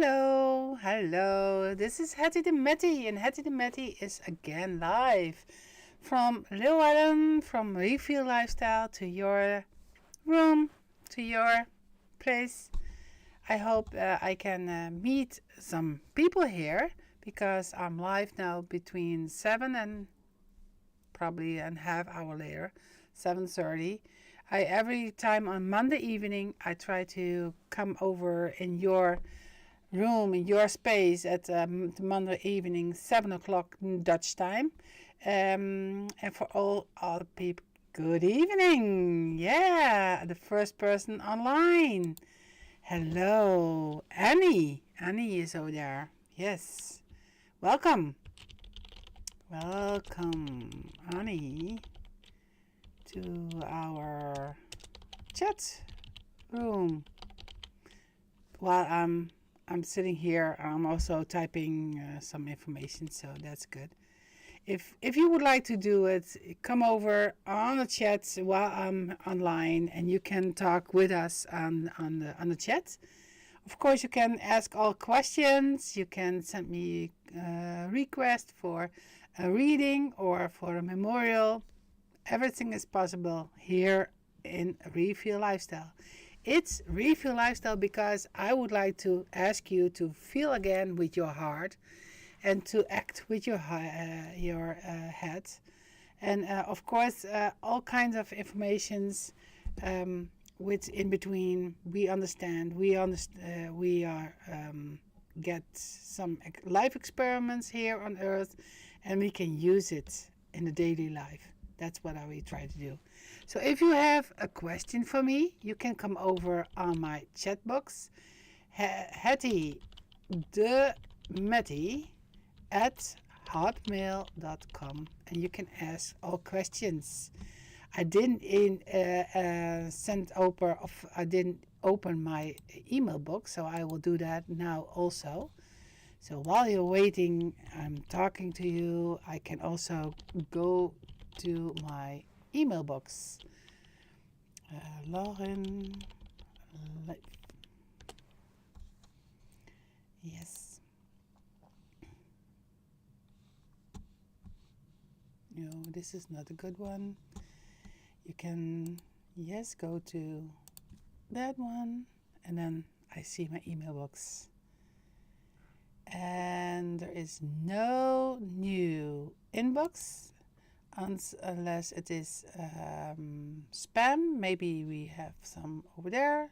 Hello. This is Hattie the Matty, and Hattie the Matty is again live from Leeuwarden, from Refill Lifestyle to your room, to your place. I hope I can meet some people here because I'm live now between 7 and probably a half hour later, 7:30. I every time on Monday evening I try to come over in your room, in your space at Monday evening, 7 o'clock Dutch time. And for all other people, good evening. Yeah, the first person online. Hello, Annie. Annie is over there. Yes. Welcome. Welcome, Annie, to our chat room. While I'm sitting here, I'm also typing some information, so that's good. If you would like to do it, come over on the chat while I'm online, and you can talk with us on the chat. Of course, you can ask all questions. You can send me a request for a reading or for a memorial. Everything is possible here in Refill Lifestyle. It's Refill Lifestyle because I would like to ask you to feel again with your heart and to act with your head. And of course, all kinds of informations with in between. We understand. We are get some life experiments here on Earth, and we can use it in the daily life. That's what we try to do. So if you have a question for me, you can come over on my chat box, Hattie the Matty at hotmail.com, and you can ask all questions. I didn't I didn't open my email box, so I will do that now also. So while you're waiting, I'm talking to you, I can also go to my email box. Lauren Life. Yes. No, this is not a good one. You can, yes, go to that one, and then I see my email box. And there is no new inbox unless it is spam. Maybe we have some over there,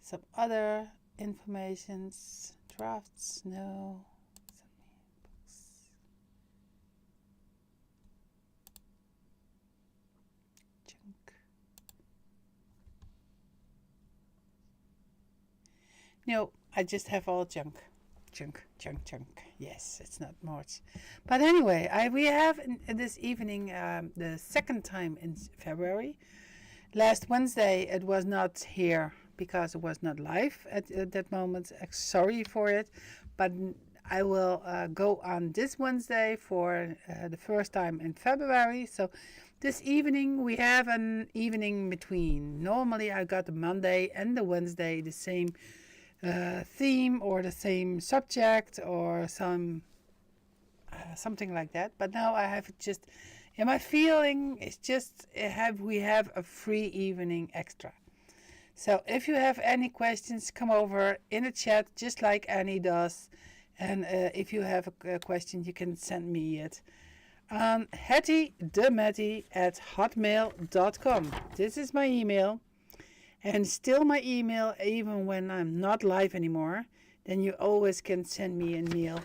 some other informations, drafts, no. Junk. No, I just have all junk. Yes, it's not much. But anyway, we have this evening the second time in February. Last Wednesday it was not here because it was not live at that moment. Sorry for it, but I will go on this Wednesday for the first time in February. So this evening we have an evening between. Normally I got the Monday and the Wednesday the same theme or the same subject or something like that, but now I have just in my feeling it's just we have a free evening extra. So if you have any questions, come over in the chat just like Annie does, and if you have a question you can send me it on hattiethematty@hotmail.com. This is my email. And still my email, even when I'm not live anymore, then you always can send me an email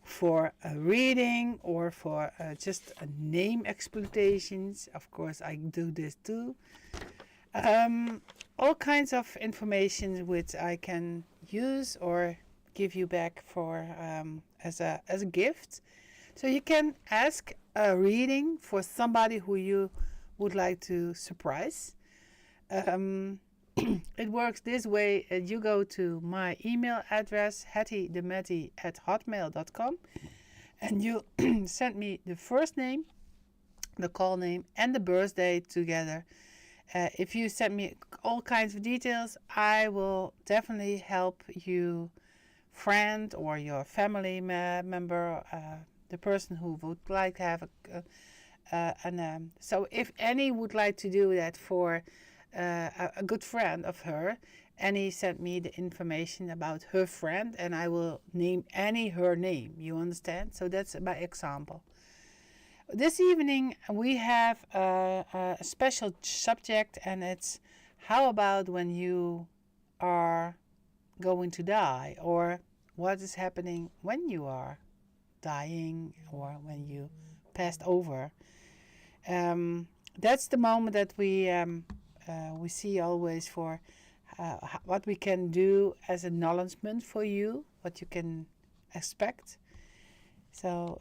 for a reading or for just a name exploitations. Of course, I do this too. All kinds of information which I can use or give you back for as a gift. So you can ask a reading for somebody who you would like to surprise. It works this way. You go to my email address, hattiethematty@hotmail.com, and you send me the first name, the call name, and the birthday together. If you send me all kinds of details, I will definitely help you friend or your family member, the person who would like to have so if Annie would like to do that for a good friend of her, Annie sent me the information about her friend, and I will name Annie her name. You understand? So that's by example. This evening we have a special subject, and it's how about when you are going to die, or what is happening when you are dying, or when you passed over. That's the moment that we see always for what we can do as acknowledgement for you, what you can expect. So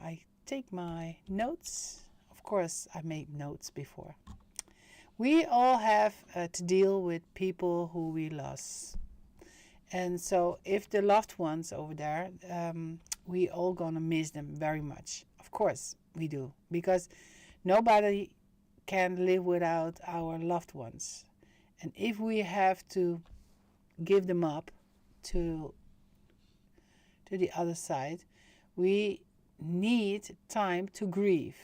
I take my notes. Of course, I made notes before. We all have to deal with people who we lost. And so if the loved ones over there, we all gonna miss them very much. Of course we do. Because nobody can live without our loved ones. And if we have to give them up to the other side, we need time to grieve.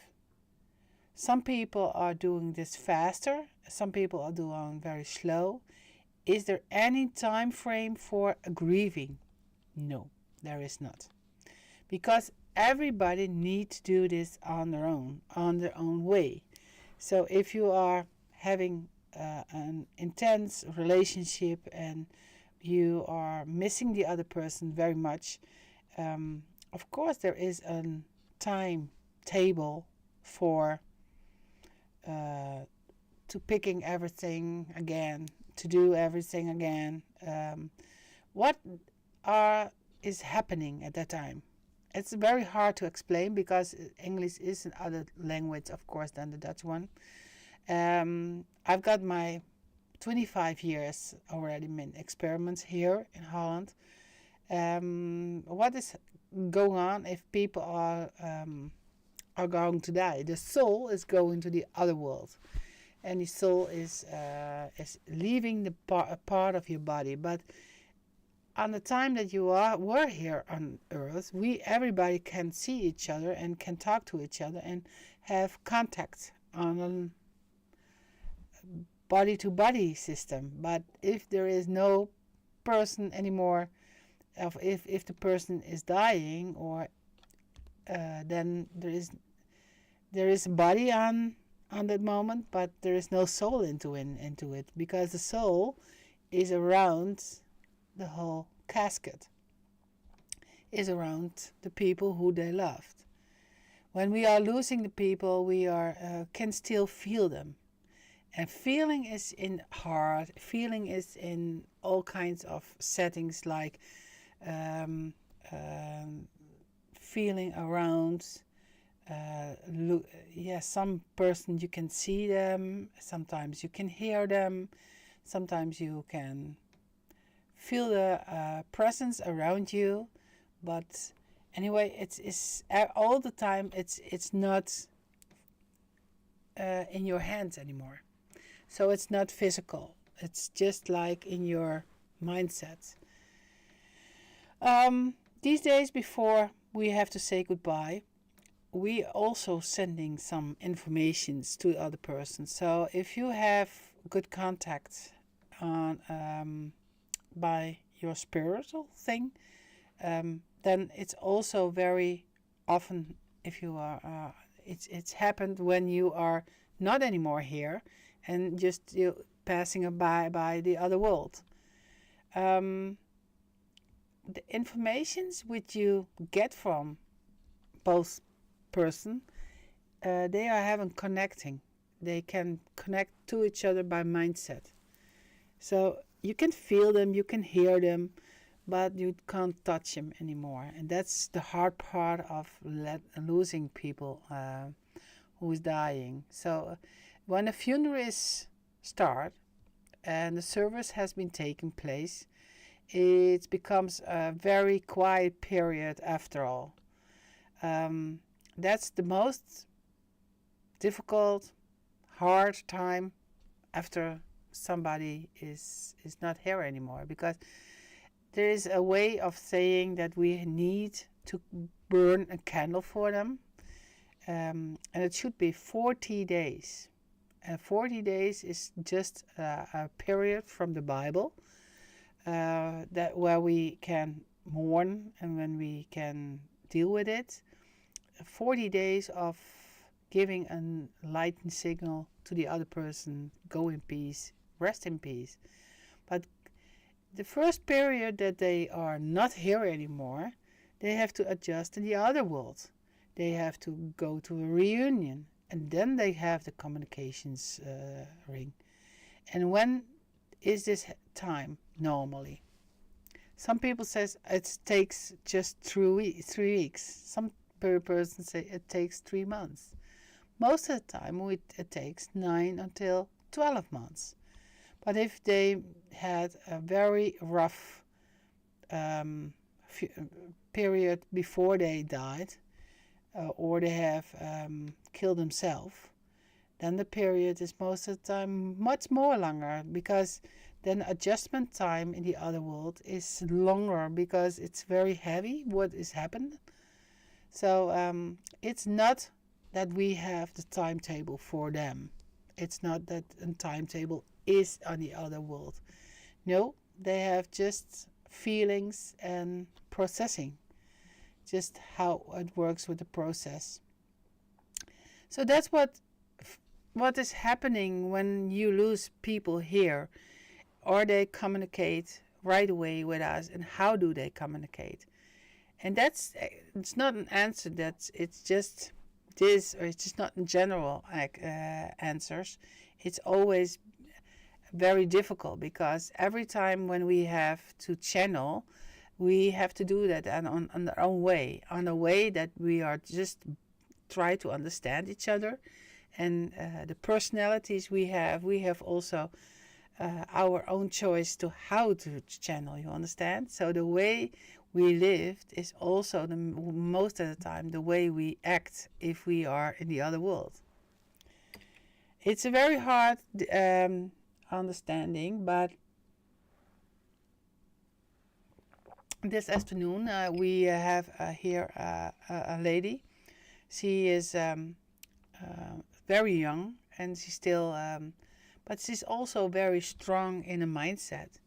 Some people are doing this faster, some people are doing very slow. Is there any time frame for grieving? No, there is not. Because everybody needs to do this on their own way. So if you are having an intense relationship and you are missing the other person very much, of course there is a timetable for to picking everything again, to do everything again. What is happening at that time? It's very hard to explain because English is another language, of course, than the Dutch one. I've got my 25 years already in experiments here in Holland. What is going on if people are going to die? The soul is going to the other world, and the soul is leaving the part of your body. But on the time that you were here on Earth, everybody can see each other and can talk to each other and have contact on a body-to-body system. But if there is no person anymore, if the person is dying, or then there is a body on that moment, but there is no soul into it, because the soul is around the whole casket, is around the people who they loved. When we are losing the people, we can still feel them. And feeling is in heart, feeling is in all kinds of settings, like feeling around. Some person you can see them, sometimes you can hear them, sometimes you can feel the presence around you. But anyway, it's all the time. It's not in your hands anymore. So it's not physical. It's just like in your mindset. These days before we have to say goodbye, we also sending some informations to the other person. So if you have good contact on by your spiritual thing, then it's also very often, if you are it's happened when you are not anymore here and just passing by the other world. The informations which you get from both person, they are having connecting. They can connect to each other by mindset. So you can feel them, you can hear them, but you can't touch them anymore. And that's the hard part of losing people who is dying. So when a funeral is start and the service has been taking place, it becomes a very quiet period after all. That's the most difficult, hard time after somebody is not here anymore, because there is a way of saying that we need to burn a candle for them, and it should be 40 days. And 40 days is just a period from the Bible that where we can mourn and when we can deal with it. 40 days of giving a light and signal to the other person, go in peace, rest in peace. But the first period that they are not here anymore, they have to adjust in the other world. They have to go to a reunion, and then they have the communications ring. And when is this time normally? Some people says it takes just 3 weeks. Some person say it takes 3 months. Most of the time it takes 9 until 12 months. But if they had a very rough period before they died, or they have killed themselves, then the period is most of the time much more longer, because then adjustment time in the other world is longer because it's very heavy what is happened. So it's not that we have the timetable for them. It's not that a timetable is on the other world. No, they have just feelings and processing, just how it works with the process. So that's what is happening when you lose people here, or they communicate right away with us, and how do they communicate? And it's not an answer it's just this, or it's just not in general answers. It's always very difficult, because every time when we have to channel, we have to do that on our own way, on a way that we are just try to understand each other. And the personalities we have also our own choice to how to channel, you understand? So the way we lived is also most of the time the way we act if we are in the other world. It's a very hard understanding, but this afternoon we have here a lady. She is very young, and she's still but she's also very strong in a mindset,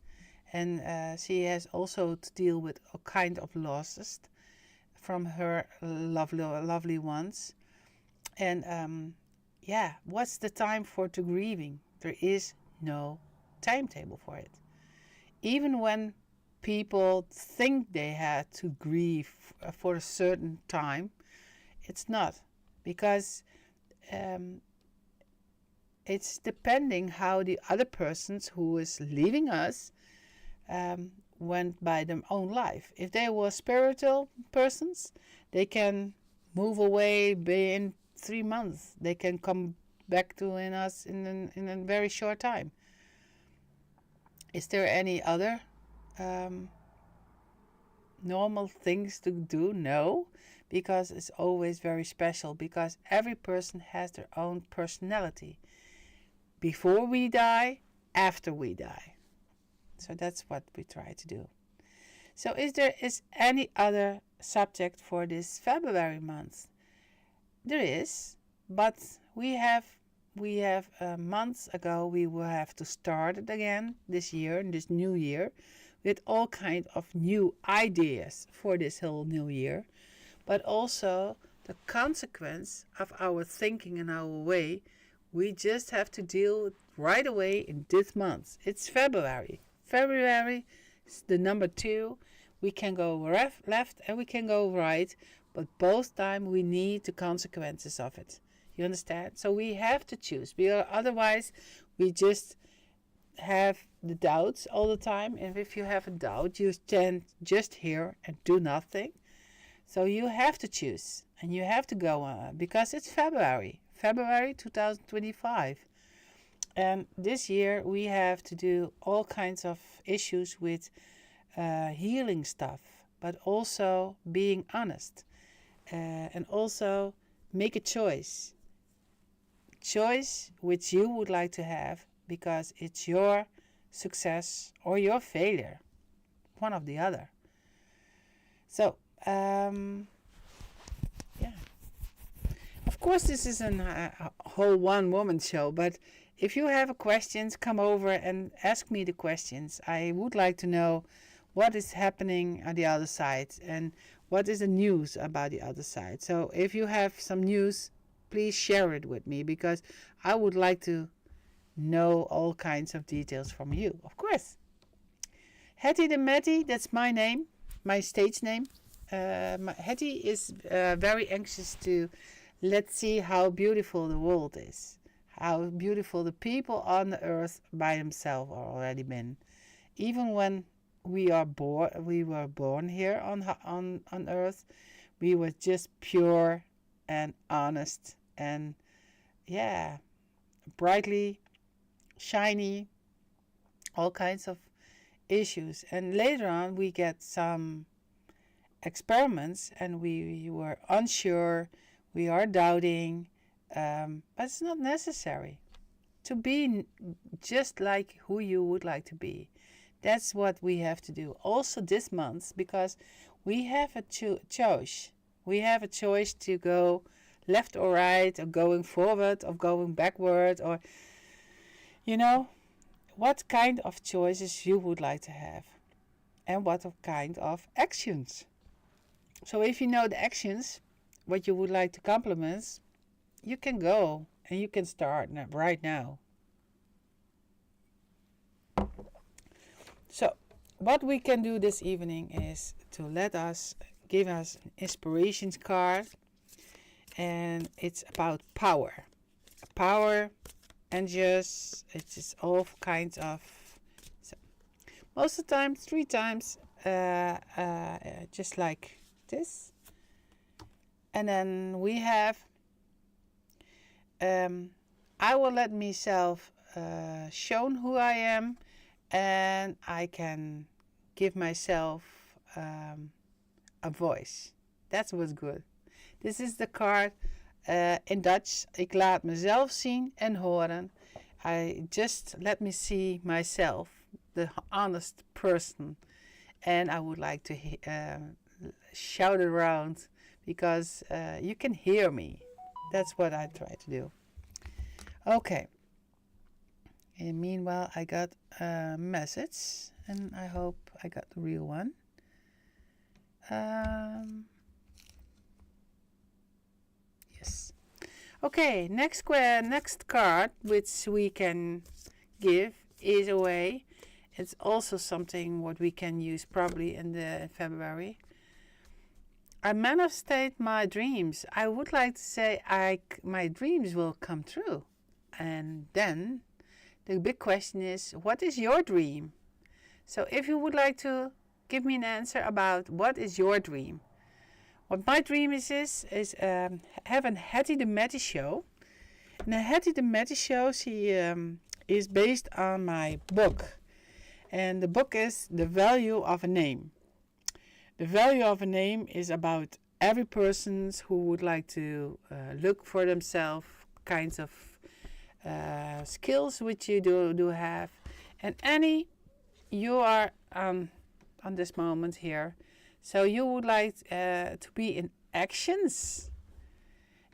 and she has also to deal with a kind of losses from her lovely ones. And what's the time for to grieving? There is no timetable for it. Even when people think they had to grieve for a certain time, it's not, because it's depending how the other persons who is leaving us went by their own life. If they were spiritual persons, they can move away in 3 months. They can come back to us in a very short time. Is there any other normal things to do? No, because it's always very special, because every person has their own personality. Before we die, after we die. So that's what we try to do. So is there any other subject for this February month? There is, but we have months ago we will have to start it again this year, in this new year, with all kind of new ideas for this whole new year, but also the consequence of our thinking and our way. We just have to deal with right away in this month. It's February. February is the number 2. We can go left and we can go right, but both times we need the consequences of it. You understand? So we have to choose. Otherwise, we just have the doubts all the time. And if you have a doubt, you stand just here and do nothing. So you have to choose, and you have to go on, because it's February 2025. And this year we have to do all kinds of issues with healing stuff, but also being honest, and also make a choice which you would like to have, because it's your success or your failure. one of the other. So, yeah. Of course, this is a whole one-woman show, but if you have questions, come over and ask me the questions. I would like to know what is happening on the other side and what is the news about the other side. So if you have some news, please share it with me, because I would like to know all kinds of details from you, of course. Hetty the Matty, that's my name, my stage name. Hetty is very anxious to let's see how beautiful the world is, how beautiful the people on the earth by themselves are already been. Even when we were born here on earth, we were just pure and honest and yeah, brightly shiny, all kinds of issues. And later on we get some experiments and we were unsure, we are doubting, but it's not necessary to be just like who you would like to be. That's what we have to do also this month, because we have a choice. We have a choice to go left or right, or going forward or going backward, or what kind of choices you would like to have and what kind of actions. So if you know the actions, what you would like to compliment, you can go and you can start right now. So what we can do this evening is to give us an inspirations card, and it's about power and it's just all kinds of, so most of the time 3 times just like this. And then we have I will let myself shown who I am, and I can give myself a voice. That's what's good. This is the card in Dutch. Ik laat mezelf zien en horen. I just let me see myself, the honest person. And I would like to shout it around, because you can hear me. That's what I try to do. Okay. And meanwhile, I got a message, and I hope I got the real one. Yes. Okay, next card which we can give is away. It's also something what we can use probably in February. I manifestate my dreams. I would like to say my dreams will come true. And then the big question is, what is your dream? So if you would like to give me an answer about what is your dream. What my dream is have a Hetty the Matty show. And the Hetty the Matty show, she is based on my book. And the book is The Value of a Name. The value of a name is about every person who would like to look for themselves, kinds of skills which you do have. And Annie, you are on this moment here. So you would like to be in actions.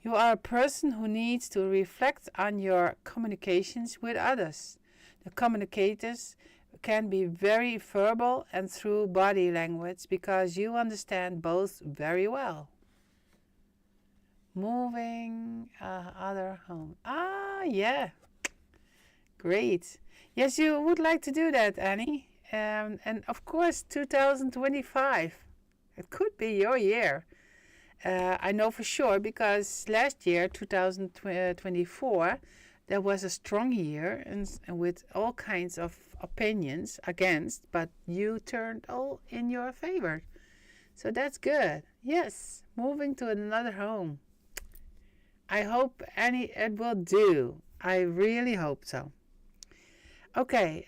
You are a person who needs to reflect on your communications with others. The communicators can be very verbal and through body language, because you understand both very well. Moving other home. Yeah. Great. Yes, you would like to do that, Annie. And of course, 2025. It could be your year. I know for sure, because last year, 2024, there was a strong year and with all kinds of opinions against, but you turned all in your favor. So that's good. Yes, moving to another home. I hope it will do. I really hope so. Okay,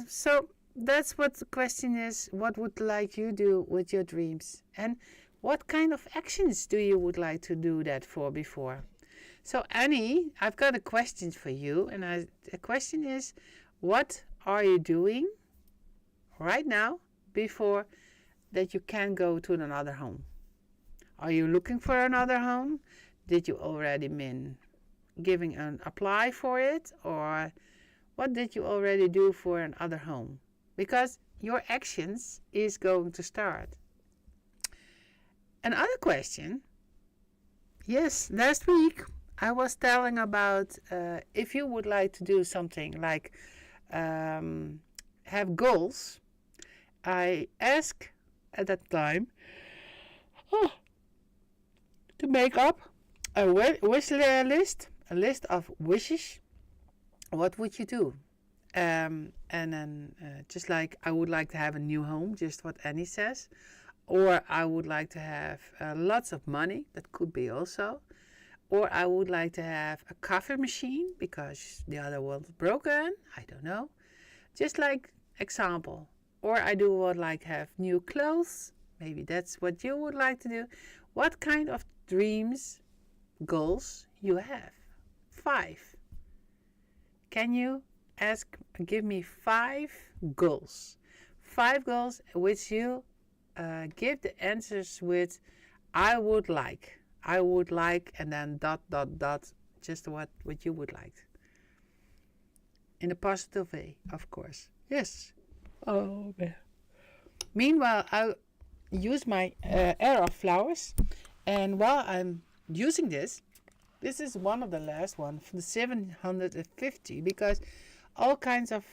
so that's what the question is. What would like you do with your dreams? And what kind of actions do you would like to do that for before? So Annie, I've got a question for you, and the question is, what are you doing right now before that you can go to another home? Are you looking for another home? Did you already been giving an apply for it, or what did you already do for another home? Because your actions is going to start. Another question. Yes, last week I was telling about if you would like to do something like have goals. I asked at that time to make up a wish list, a list of wishes. What would you do? And then just like I would like to have a new home, just what Annie says. Or I would like to have lots of money, that could be also. Or I would like to have a coffee machine because the other one is broken, I don't know. Just like example. Or I would like to have new clothes, maybe that's what you would like to do. What kind of dreams, goals you have? 5. Can you give me 5 goals? 5 goals which you give the answers with I would like, and then ... just what you would like. In a positive way, of course. Yes. Oh, man. Meanwhile, I use my air of flowers, and while I'm using this is one of the last one from the 750, because all kinds of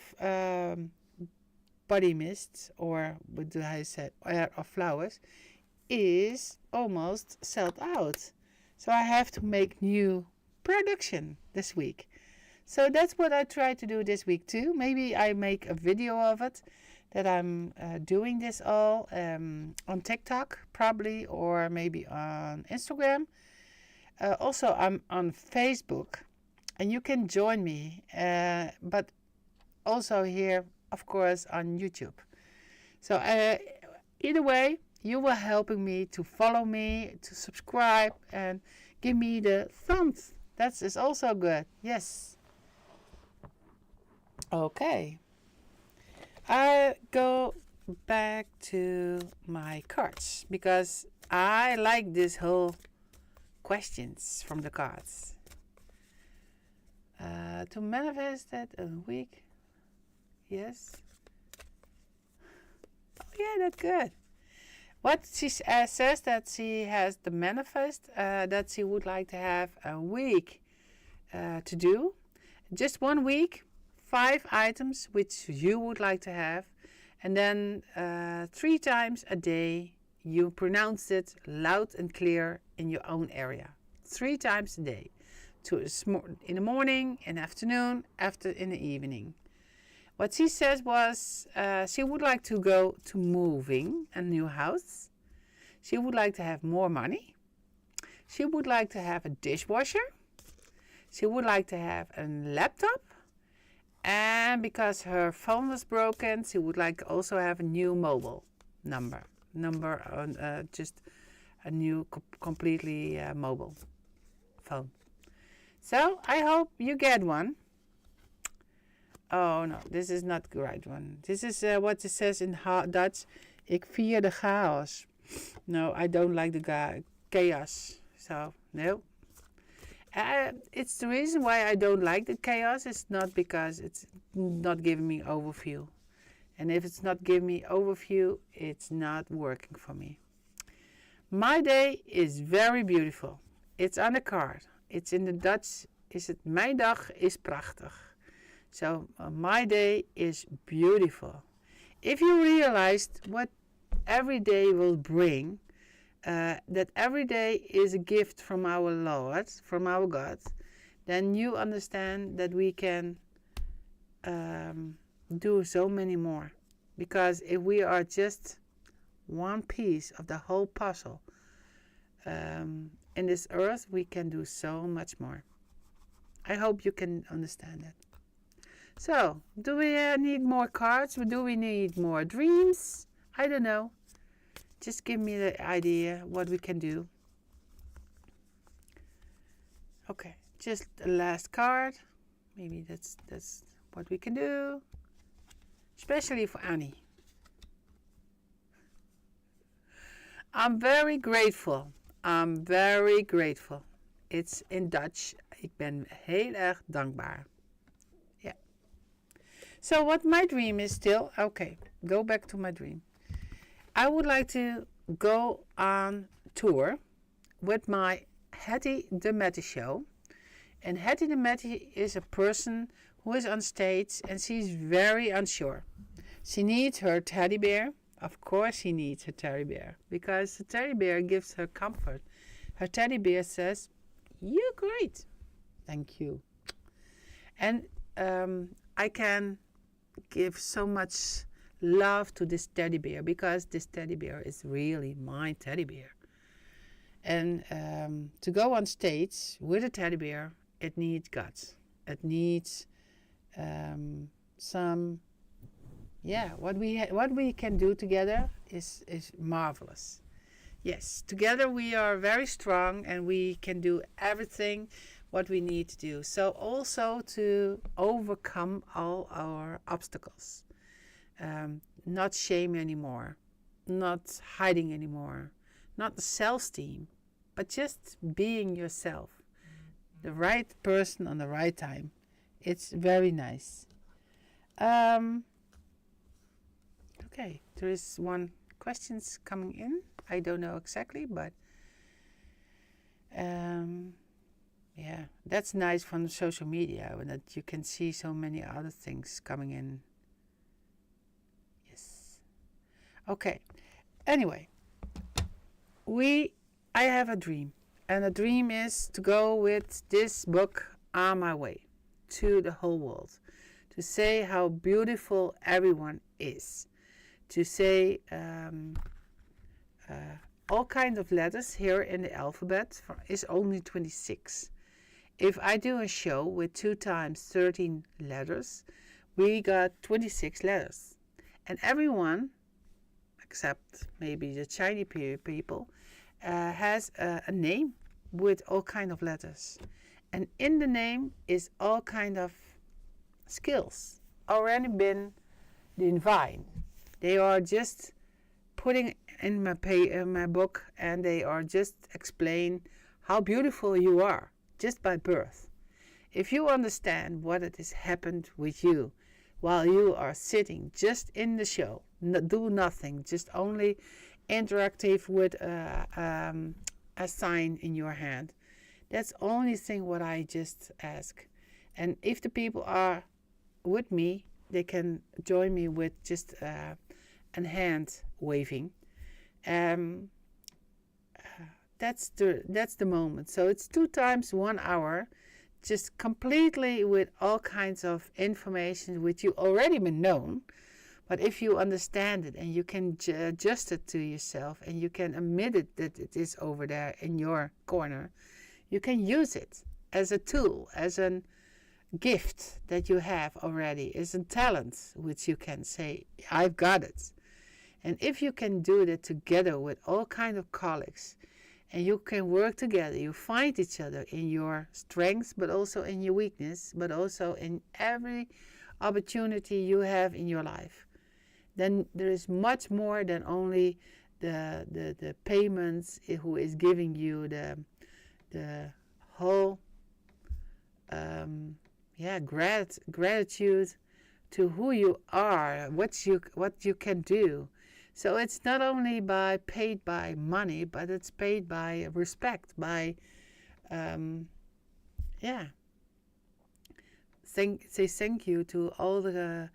body mists, or what do I say, air of flowers, is almost sold out. So I have to make new production this week. So that's what I try to do this week too. Maybe I make a video of it, that I'm doing this all on TikTok probably, or maybe on Instagram. Also, I'm on Facebook, and you can join me, but also here, of course, on YouTube. So either way, you will helping me to follow me, to subscribe, and give me the thumbs. That is also good. Yes. Okay. I go back to my cards because I like this whole questions from the cards. To manifest that a week. Yes. Oh yeah, that's good. What she says that she has the manifest that she would like to have a week to do. Just 1 week, 5 items which you would like to have, and then 3 times a day you pronounce it loud and clear in your own area. 3 times a day, in the morning, in the afternoon, in the evening. What she says was she would like to go to moving a new house. She would like to have more money. She would like to have a dishwasher. She would like to have a laptop. And because her phone was broken, she would like to also have a new mobile number, just a new completely mobile phone. So I hope you get one. Oh no, this is not the right one. This is what it says in Dutch. Ik vier de chaos. No, I don't like the chaos. So no. It's the reason why I don't like the chaos. It's not because it's not giving me overview. And if it's not giving me overview, it's not working for me. My day is very beautiful. It's on the card. It's in the Dutch. Mijn dag is prachtig. So my day is beautiful. If you realized what every day will bring, that every day is a gift from our Lord, from our God, then you understand that we can do so many more. Because if we are just one piece of the whole puzzle in this earth, we can do so much more. I hope you can understand that. So, do we need more cards? Do we need more dreams? I don't know. Just give me the idea what we can do. Okay, just the last card. Maybe that's what we can do. Especially for Annie. I'm very grateful. I'm very grateful. It's in Dutch. Ik ben heel erg dankbaar. Yeah. So what my dream is still, okay, go back to my dream. I would like to go on tour with my Hattie the Matty show. And Hattie the Matty is a person who is on stage and she's very unsure. She needs her teddy bear. Of course she needs her teddy bear because the teddy bear gives her comfort. Her teddy bear says, "You're great. Thank you." And I can give so much love to this teddy bear because this teddy bear is really my teddy bear. And to go on stage with a teddy bear, it needs guts. It needs some, what we can do together is marvelous. Yes, together we are very strong and we can do everything what we need to do. So also to overcome all our obstacles. Not shame anymore, not hiding anymore, not the self-esteem, but just being yourself. The right person on the right time. It's very nice. Okay, there is one questions coming in. I don't know exactly, but that's nice from social media that you can see so many other things coming in. Yes. Okay. Anyway, I have a dream, and the dream is to go with this book on my way to the whole world, to say how beautiful everyone is, to say all kinds of letters here in the alphabet is only 26. If I do a show with 2 times 13 letters, we got 26 letters. And everyone, except maybe the Chinese people, has a name with all kind of letters. And in the name is all kind of skills already been defined. They are just putting in my book, and they are just explain how beautiful you are just by birth. If you understand what it has happened with you while you are sitting just in the show, do nothing, just only interactive with a sign in your hand. That's the only thing what I just ask. And if the people are with me, they can join me with just a hand waving. That's the moment. So it's 2 times 1 hour, just completely with all kinds of information which you already been known. But if you understand it and you can adjust it to yourself and you can admit it that it is over there in your corner, you can use it as a tool, as a gift that you have already, as a talent which you can say, I've got it. And if you can do that together with all kinds of colleagues, and you can work together, you find each other in your strengths, but also in your weakness, but also in every opportunity you have in your life, then there is much more than only the payments who is giving you the whole gratitude to who you are, what you can do. So it's not only paid by money, but it's paid by respect, by say thank you to all the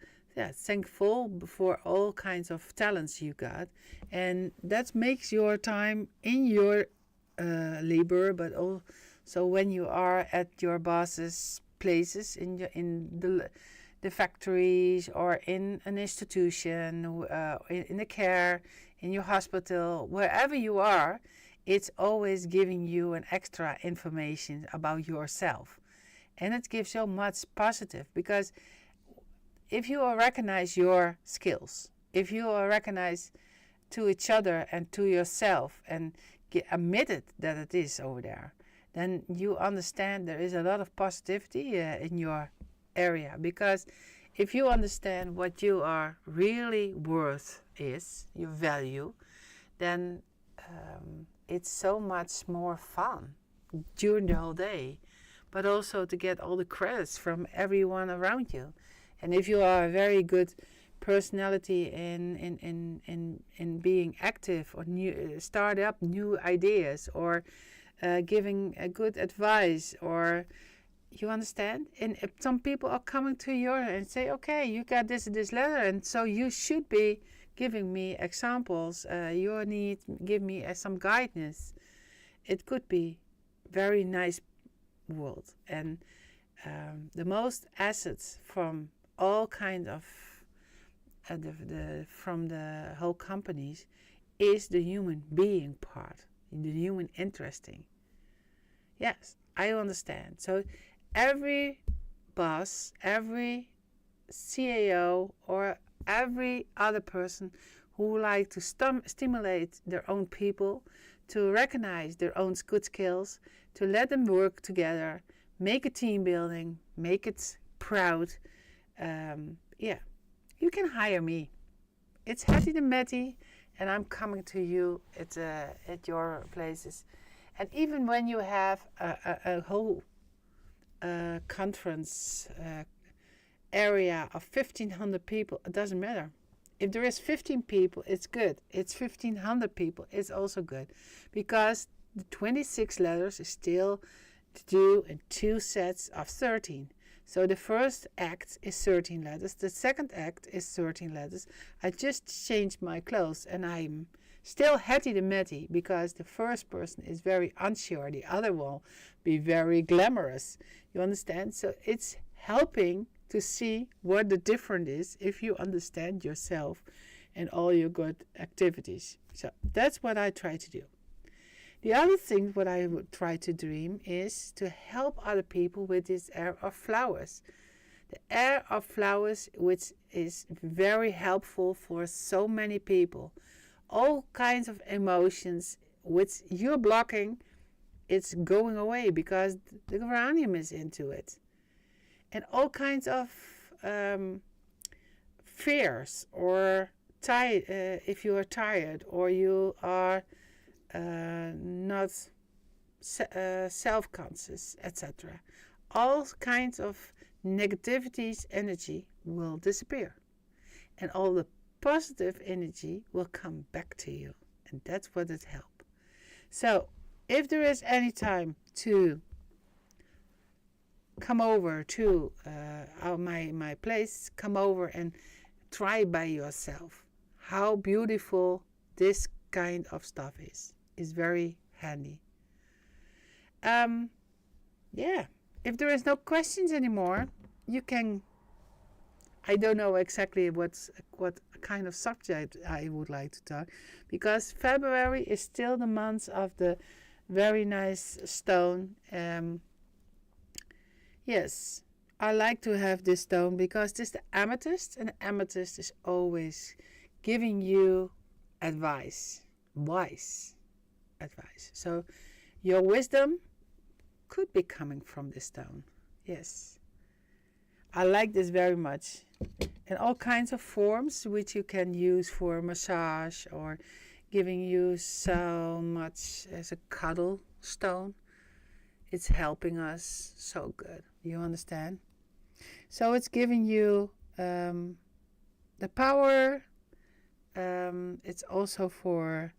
thankful for all kinds of talents you got, and that makes your time in your labor, but also when you are at your boss's places in the factories or in an institution, in the care, in your hospital, wherever you are, it's always giving you an extra information about yourself. And it gives so much positive, because if you recognize your skills, if you recognize to each other and to yourself and admit it that it is over there, then you understand there is a lot of positivity in your area. Because if you understand what you are really worth is, your value, then it's so much more fun during the whole day, but also to get all the credits from everyone around you. And if you are a very good personality in being active or start up new ideas or giving a good advice, or you understand, and if some people are coming to you and say, okay, you got this letter, and so you should be giving me examples, you need give me some guidance. It could be very nice world. And the most assets from all kind of from the whole companies is the human being part, the human interesting. Yes, I understand. So every boss, every CAO, or every other person who like to stimulate their own people, to recognize their own good skills, to let them work together, make a team building, make it proud. Yeah, you can hire me. It's Hattie the Matty, and I'm coming to you at your places. And even when you have a whole conference area of 1,500 people, it doesn't matter. If there is 15 people, it's good. It's 1,500 people, it's also good. Because the 26 letters is still to do in 2 sets of 13. So the first act is 13 letters. The second act is 13 letters. I just changed my clothes and I'm still Hattie the Matty, because the first person is very unsure. The other will be very glamorous. You understand? So it's helping to see what the difference is if you understand yourself and all your good activities. So that's what I try to do. The other thing what I would try to dream is to help other people with this air of flowers. The air of flowers, which is very helpful for so many people. All kinds of emotions which you're blocking, it's going away because the geranium is into it. And all kinds of fears, or if you are tired, or you are not self-conscious, etc. All kinds of negativities, energy will disappear. And all the positive energy will come back to you. And that's what it helps. So, if there is any time to come over to my place, come over and try by yourself how beautiful this kind of stuff is. It's very handy. Yeah, if there is no questions anymore, you can. I don't know exactly what kind of subject I would like to talk, because February is still the month of the very nice stone. Yes, I like to have this stone because this is the amethyst, and the amethyst is always giving you advice, wise advice. So your wisdom could be coming from this stone. Yes, I like this very much. And all kinds of forms which you can use for massage, or giving you so much as a cuddle stone. It's helping us so good. You understand? So it's giving you the power. It's also for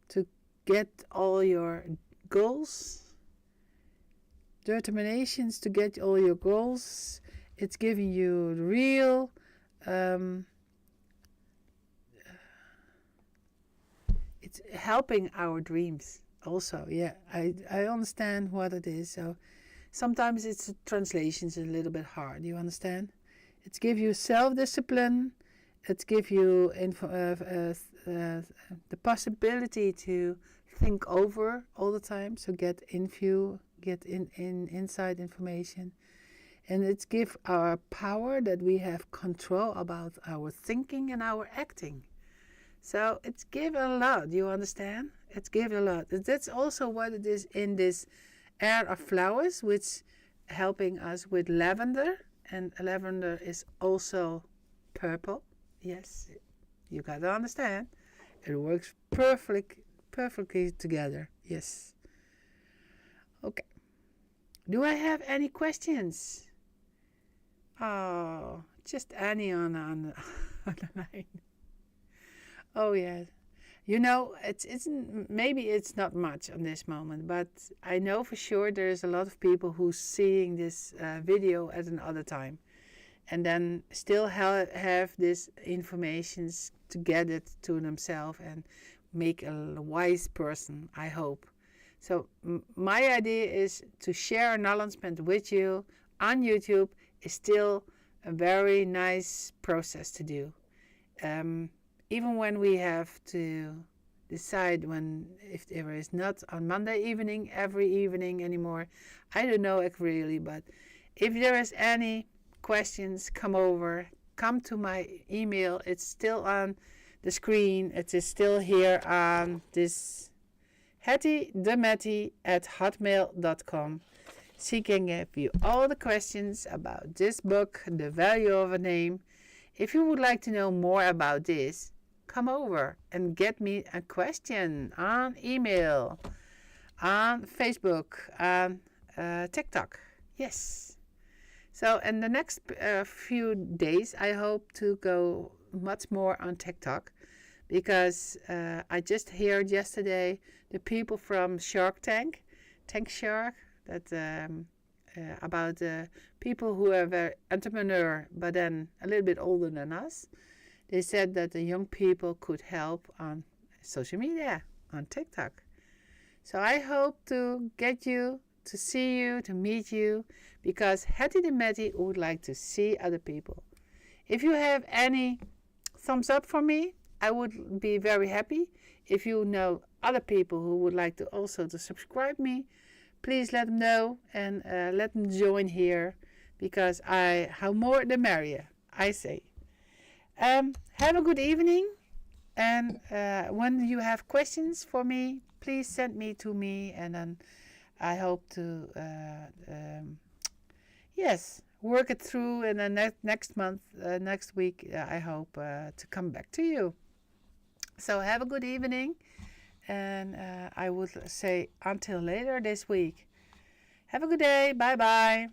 to get all your goals, determinations to get all your goals. It's giving you real it's helping our dreams also. Yeah, I understand what it is. So sometimes it's translations a little bit hard. You understand? It's give you self-discipline. It give you the possibility to think over all the time. So get inside information. And it's give our power that we have control about our thinking and our acting. So it's give a lot, you understand? It's give a lot. That's also what it is in this air of flowers, which helping us with lavender. And lavender is also purple. Yes, you got to understand. It works perfectly together. Yes. Okay. Do I have any questions? Oh, just Annie on on the line. Oh yeah. You know, it's maybe it's not much on this moment, but I know for sure there's a lot of people who's seeing this video at another time, and then still have this information to get it to themselves and make a wise person. I hope. So my idea is to share announcement with you on YouTube is still a very nice process to do. Um, Even when we have to decide when if there is not on Monday evening every evening anymore, I don't know it really, but if there is any questions, come to my email. It's still on the screen. It is still here on this hettydemetty@hotmail.com. She can give you all the questions about this book, The Value of a Name. If you would like to know more about this, come over and get me a question on email, on Facebook, on TikTok. Yes. So in the next few days, I hope to go much more on TikTok because I just heard yesterday the people from Shark Tank, Tank Shark, that about people who are very entrepreneur, but then a little bit older than us. They said that the young people could help on social media, on TikTok. So I hope to get you, to see you, to meet you, because Hetty the Matty would like to see other people. If you have any thumbs up for me, I would be very happy. If you know other people who would like to also to subscribe me, please let them know and let them join here, because how more the merrier, I say. Have a good evening, and when you have questions for me, please send me to me, and then I hope to yes, work it through, and then next month, next week, I hope to come back to you. So have a good evening, and I would say until later this week. Have a good day. Bye bye.